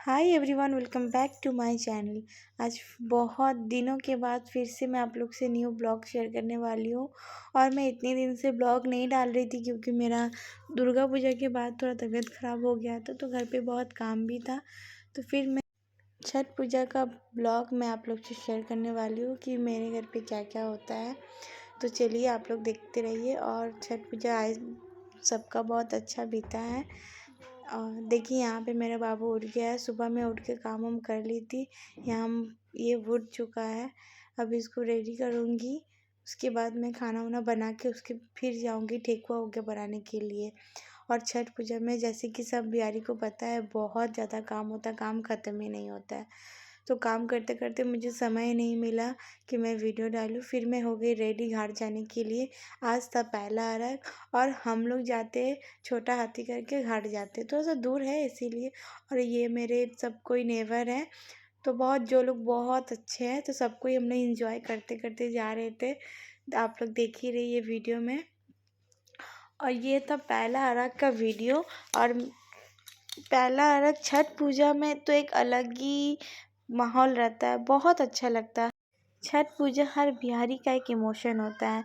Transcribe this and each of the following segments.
Hi everyone, welcome back to my channel. आज बहुत दिनों के बाद फिर से मैं आप लोग से न्यू ब्लॉग शेयर करने वाली हूँ। और मैं इतने दिन से ब्लॉग नहीं डाल रही थी क्योंकि मेरा दुर्गा पूजा के बाद थोड़ा तबीयत ख़राब हो गया था, तो घर पे बहुत काम भी था। तो फिर मैं छठ पूजा का ब्लॉग मैं आप लोग से शेयर करने वाली हूँ कि मेरे घर पे क्या क्या होता है। तो चलिए आप लोग देखते रहिए। और छठ पूजा आज सबका बहुत अच्छा बीता है। और देखिए यहाँ पे मेरा बाबू उठ गया है। सुबह में उठ के काम वाम कर ली थी। यहाँ ये उठ चुका है। अब इसको रेडी करूँगी। उसके बाद मैं खाना वाना बना के उसके फिर जाऊँगी ठेकुआ उगया बनाने के लिए। और छठ पूजा में जैसे कि सब बिहारी को पता है बहुत ज़्यादा काम होता है, काम ख़त्म ही नहीं होता है। तो काम करते करते मुझे समय नहीं मिला कि मैं वीडियो डालूँ। फिर मैं हो गई रेडी घाट जाने के लिए। आज था पहला अरग और हम लोग जाते छोटा हाथी करके घाट जाते, थोड़ा सा दूर है इसीलिए। और ये मेरे सब कोई नेबर हैं, तो बहुत जो लोग बहुत अच्छे हैं, तो सबको ही हम लोग इंजॉय करते करते जा रहे थे। आप लोग देख ही रही है वीडियो में। और ये था पहला अरग का वीडियो। और पहला अरग छठ पूजा में तो एक अलग ही माहौल रहता है, बहुत अच्छा लगता है। छठ पूजा हर बिहारी का एक इमोशन होता है,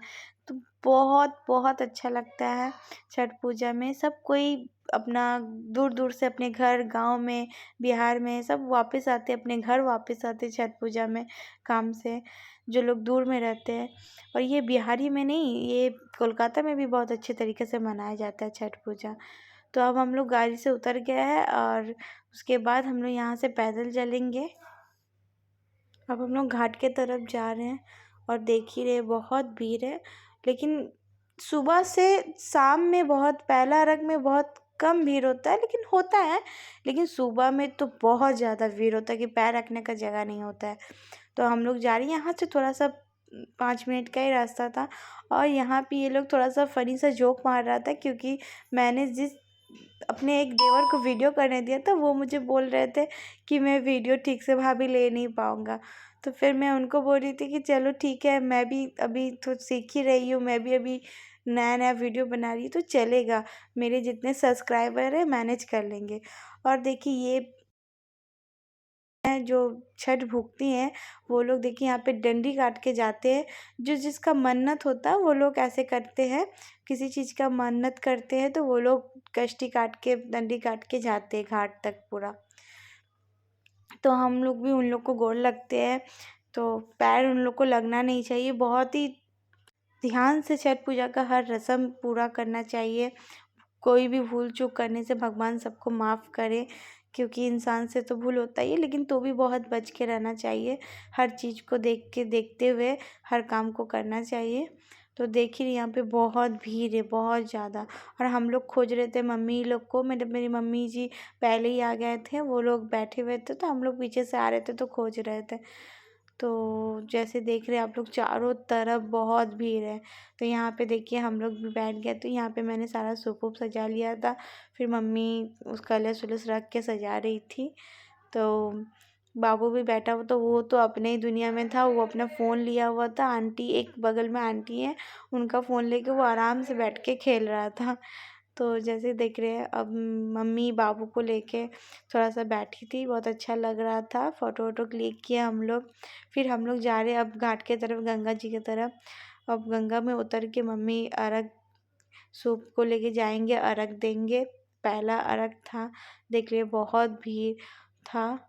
तो बहुत बहुत अच्छा लगता है। छठ पूजा में सब कोई अपना दूर दूर से अपने घर गांव में बिहार में सब वापस आते, अपने घर वापस आते छठ पूजा में काम से, जो लोग दूर में रहते हैं। और ये बिहारी में नहीं, ये कोलकाता में भी बहुत अच्छे तरीके से मनाया जाता है छठ पूजा। तो अब हम लोग गाड़ी से उतर गए हैं और उसके बाद हम लोग यहाँ से पैदल चलेंगे। अब हम लोग घाट के तरफ जा रहे हैं और देख ही रहे बहुत भीड़ है। लेकिन सुबह से शाम में बहुत, पहला अरग में बहुत कम भीड़ होता है, लेकिन होता है। लेकिन सुबह में तो बहुत ज़्यादा भीड़ होता है कि पैर रखने का जगह नहीं होता है। तो हम लोग जा रहे हैं, यहाँ से थोड़ा सा 5 मिनट का ही रास्ता था। और यहाँ पे ये लोग थोड़ा सा फनी सा जोक मार रहा था क्योंकि मैंने जिस अपने एक देवर को वीडियो करने दिया था, वो मुझे बोल रहे थे कि मैं वीडियो ठीक से भाभी ले नहीं पाऊँगा। तो फिर मैं उनको बोल रही थी कि चलो ठीक है, मैं भी अभी तो सीख ही रही हूँ, मैं भी अभी नया नया वीडियो बना रही हूँ, तो चलेगा, मेरे जितने सब्सक्राइबर हैं मैनेज कर लेंगे। और देखिए ये हैं जो छठ भुगती हैं, वो लोग देखिए यहाँ पे डंडी काट के जाते हैं। जो जिसका मन्नत होता है वो लोग ऐसे करते हैं, किसी चीज़ का मन्नत करते हैं तो वो लोग कष्टी काट के डंडी काट के जाते हैं घाट तक पूरा। तो हम लोग भी उन लोग को गोर लगते हैं, तो पैर उन लोग को लगना नहीं चाहिए। बहुत ही ध्यान से छठ पूजा का हर रस्म पूरा करना चाहिए। कोई भी भूल चूक करने से भगवान सबको माफ़ करे, क्योंकि इंसान से तो भूल होता ही है, लेकिन तो भी बहुत बच के रहना चाहिए। हर चीज़ को देखते हुए हर काम को करना चाहिए। तो देखिए यहाँ पे बहुत भीड़ है, बहुत ज़्यादा। और हम लोग खोज रहे थे मम्मी लोग को, मेरी मम्मी जी पहले ही आ गए थे, वो लोग बैठे हुए थे, तो हम लोग पीछे से आ रहे थे तो खोज रहे थे। तो जैसे देख रहे हैं आप लोग, चारों तरफ बहुत भीड़ है। तो यहाँ पे देखिए हम लोग भी बैठ गए, तो यहाँ पे मैंने सारा सूप वूप सजा लिया था। फिर मम्मी उस कलश वलश रख के सजा रही थी। तो बाबू भी बैठा हुआ, तो वो तो अपने ही दुनिया में था, वो अपना फ़ोन लिया हुआ था। आंटी एक बगल में आंटी है, उनका फ़ोन लेके वो आराम से बैठ के खेल रहा था। तो जैसे देख रहे हैं, अब मम्मी बाबू को लेके थोड़ा सा बैठी थी, बहुत अच्छा लग रहा था। फ़ोटो वोटो क्लिक किया हम लोग। फिर हम लोग जा रहे हैं अब घाट के तरफ, गंगा जी की तरफ। अब गंगा में उतर के मम्मी अर्घ सूप को लेके जाएंगे, अर्घ देंगे। पहला अर्घ था, देख लिए बहुत भीड़ था।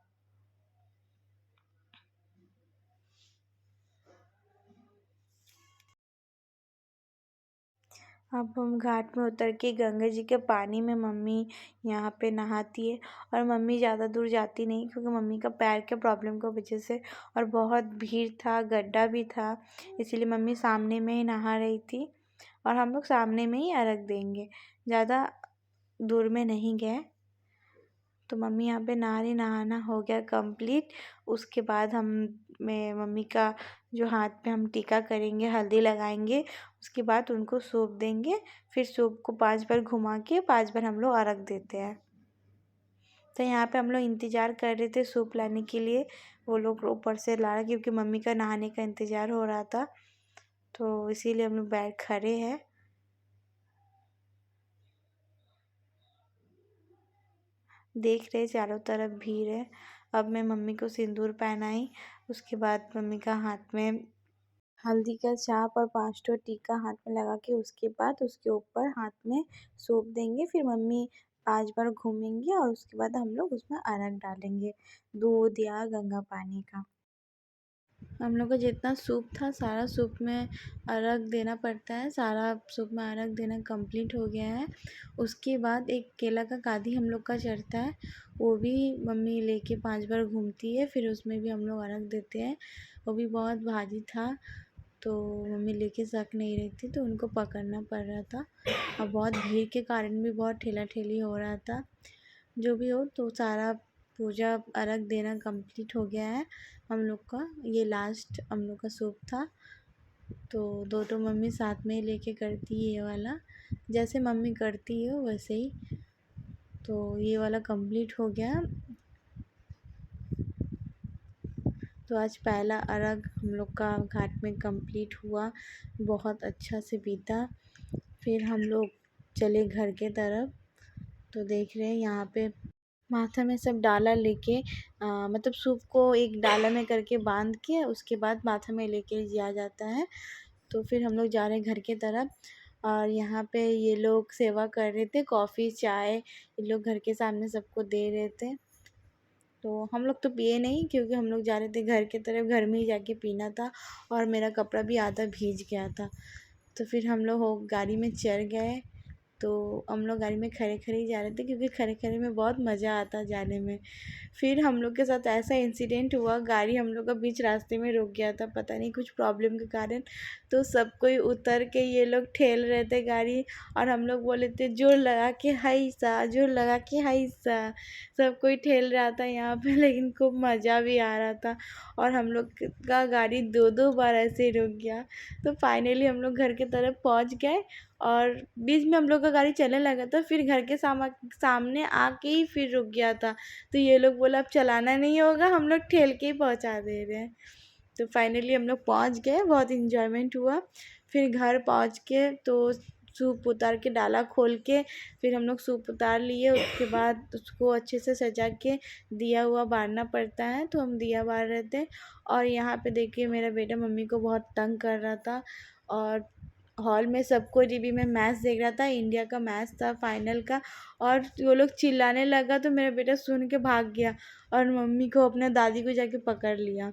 अब हम घाट में उतर के गंगा जी के पानी में मम्मी यहाँ पे नहाती है। और मम्मी ज़्यादा दूर जाती नहीं क्योंकि मम्मी का पैर के प्रॉब्लम की वजह से, और बहुत भीड़ था, गड्ढा भी था, इसीलिए मम्मी सामने में ही नहा रही थी। और हम लोग सामने में ही अर्घ देंगे, ज़्यादा दूर में नहीं गए। तो मम्मी यहाँ पे नहाना हो गया कंप्लीट। उसके बाद हम मैं मम्मी का जो हाथ पे हम टीका करेंगे, हल्दी लगाएंगे, उसके बाद उनको सूप देंगे। फिर सूप को 5 बार घुमा के 5 बार हम लोग अर्घ देते हैं। तो यहाँ पे हम लोग इंतज़ार कर रहे थे सूप लाने के लिए, वो लोग ऊपर से ला रहे क्योंकि मम्मी का नहाने का इंतज़ार हो रहा था, तो इसीलिए हम लोग बैठ खड़े हैं। देख रहे चारों तरफ भीड़ है। अब मैं मम्मी को सिंदूर पहनाई, उसके बाद मम्मी का हाथ में हल्दी का छाप और 5 ठो टीका हाथ में लगा के उसके बाद उसके ऊपर हाथ में सौंप देंगे। फिर मम्मी 5 बार घूमेंगी और उसके बाद हम लोग उसमें अर्घ डालेंगे, दूध या गंगा पानी का। हम लोग का जितना सूप था सारा सूप में अर्घ देना पड़ता है। सारा सूप में अर्घ देना कंप्लीट हो गया है। उसके बाद एक केला का गादी हम लोग का चढ़ता है, वो भी मम्मी लेके 5 बार घूमती है, फिर उसमें भी हम लोग अर्घ देते हैं। वो भी बहुत भारी था तो मम्मी लेके सक नहीं रही थी तो उनको पकड़ना पड़ रहा था, और बहुत भीड़ के कारण भी बहुत ठेला ठेली हो रहा था। जो भी हो तो सारा पूजा अर्घ देना कंप्लीट हो गया है हम लोग का। ये लास्ट हम लोग का सूप था, तो दो मम्मी साथ में ही लेके करती है ये वाला, जैसे मम्मी करती है वैसे ही। तो ये वाला कंप्लीट हो गया। तो आज पहला अर्घ हम लोग का घाट में कंप्लीट हुआ, बहुत अच्छा से बीता। फिर हम लोग चले घर के तरफ। तो देख रहे हैं यहाँ पे माथा में सब डाला लेके मतलब सूप को एक डाला में करके बांध के उसके बाद माथा में लेके जाया जाता है। तो फिर हम लोग जा रहे हैं घर के तरफ, और यहाँ पे ये लोग सेवा कर रहे थे, कॉफ़ी चाय ये लोग घर के सामने सबको दे रहे थे। तो हम लोग तो पिए नहीं क्योंकि हम लोग जा रहे थे घर की तरफ, घर में ही जाके पीना था, और मेरा कपड़ा भी आधा भीग गया था। तो फिर हम लोग हो गाड़ी में चढ़ गए। तो हम लोग गाड़ी में खड़े खड़े ही जा रहे थे क्योंकि खड़े खड़े में बहुत मज़ा आता जाने में। फिर हम लोग के साथ ऐसा इंसिडेंट हुआ, गाड़ी हम लोग का बीच रास्ते में रुक गया था, पता नहीं कुछ प्रॉब्लम के कारण। तो सब कोई उतर के ये लोग ठेल रहे थे गाड़ी, और हम लोग बोले थे जोर लगा के हाई सा, जोर लगा के हाई सा। सब कोई ठेल रहा था यहाँ पे, लेकिन खूब मज़ा भी आ रहा था। और हम लोग का गाड़ी दो दो बार ऐसे ही रुक गया। तो फाइनली हम लोग घर की तरफ पहुँच गए, और बीच में हम लोग का गाड़ी चलने लगा था, फिर घर के सामने आके ही फिर रुक गया था। तो ये लोग बोला अब चलाना नहीं होगा, हम लोग ठेल के ही पहुंचा दे रहे हैं। तो फाइनली हम लोग पहुंच गए, बहुत इन्जॉयमेंट हुआ। फिर घर पहुंच के तो सूप उतार के डाला खोल के फिर हम लोग सूप उतार लिए। उसके बाद उसको अच्छे से सजा के दिया हुआ बारना पड़ता है, तो हम दिया बार रहे थे। और यहाँ पे देखिए मेरा बेटा मम्मी को बहुत तंग कर रहा था, और हॉल में सबको टीवी में मैच देख रहा था, इंडिया का मैच था फाइनल का। और वो लोग चिल्लाने लगा तो मेरा बेटा सुन के भाग गया, और मम्मी को अपने दादी को जाके पकड़ लिया।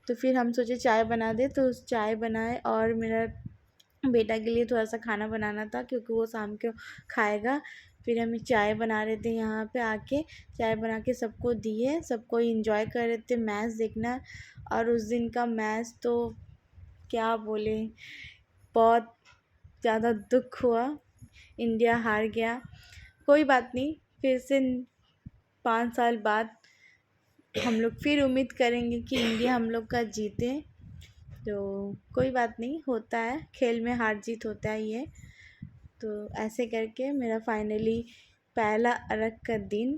तो फिर हम सोचे चाय बना दे, तो उस चाय बनाए, और मेरा बेटा के लिए थोड़ा सा खाना बनाना था क्योंकि वो शाम को खाएगा। फिर हम चाय बना रहे थे यहाँ पे आके, चाय बना के सबको दिए, सबको इंजॉय कर रहे थे मैच देखना। और उस दिन का मैच तो क्या बोले, बहुत ज़्यादा दुख हुआ, इंडिया हार गया। कोई बात नहीं, फिर से 5 साल बाद हम लोग फिर उम्मीद करेंगे कि इंडिया हम लोग का जीते। तो कोई बात नहीं, होता है, खेल में हार जीत होता ही है। तो ऐसे करके मेरा फाइनली पहला अर्घ का दिन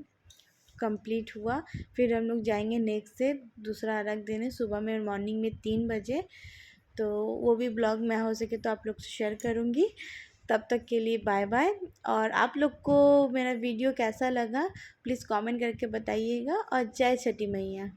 कंप्लीट हुआ। फिर हम लोग जाएंगे नेक्स्ट से दूसरा अर्घ देने, सुबह में मॉर्निंग में 3 बजे। तो वो भी ब्लॉग मैं हो सके तो आप लोग से शेयर करूँगी। तब तक के लिए बाय बाय। और आप लोग को मेरा वीडियो कैसा लगा प्लीज़ कमेंट करके बताइएगा, और जय छठी मैया।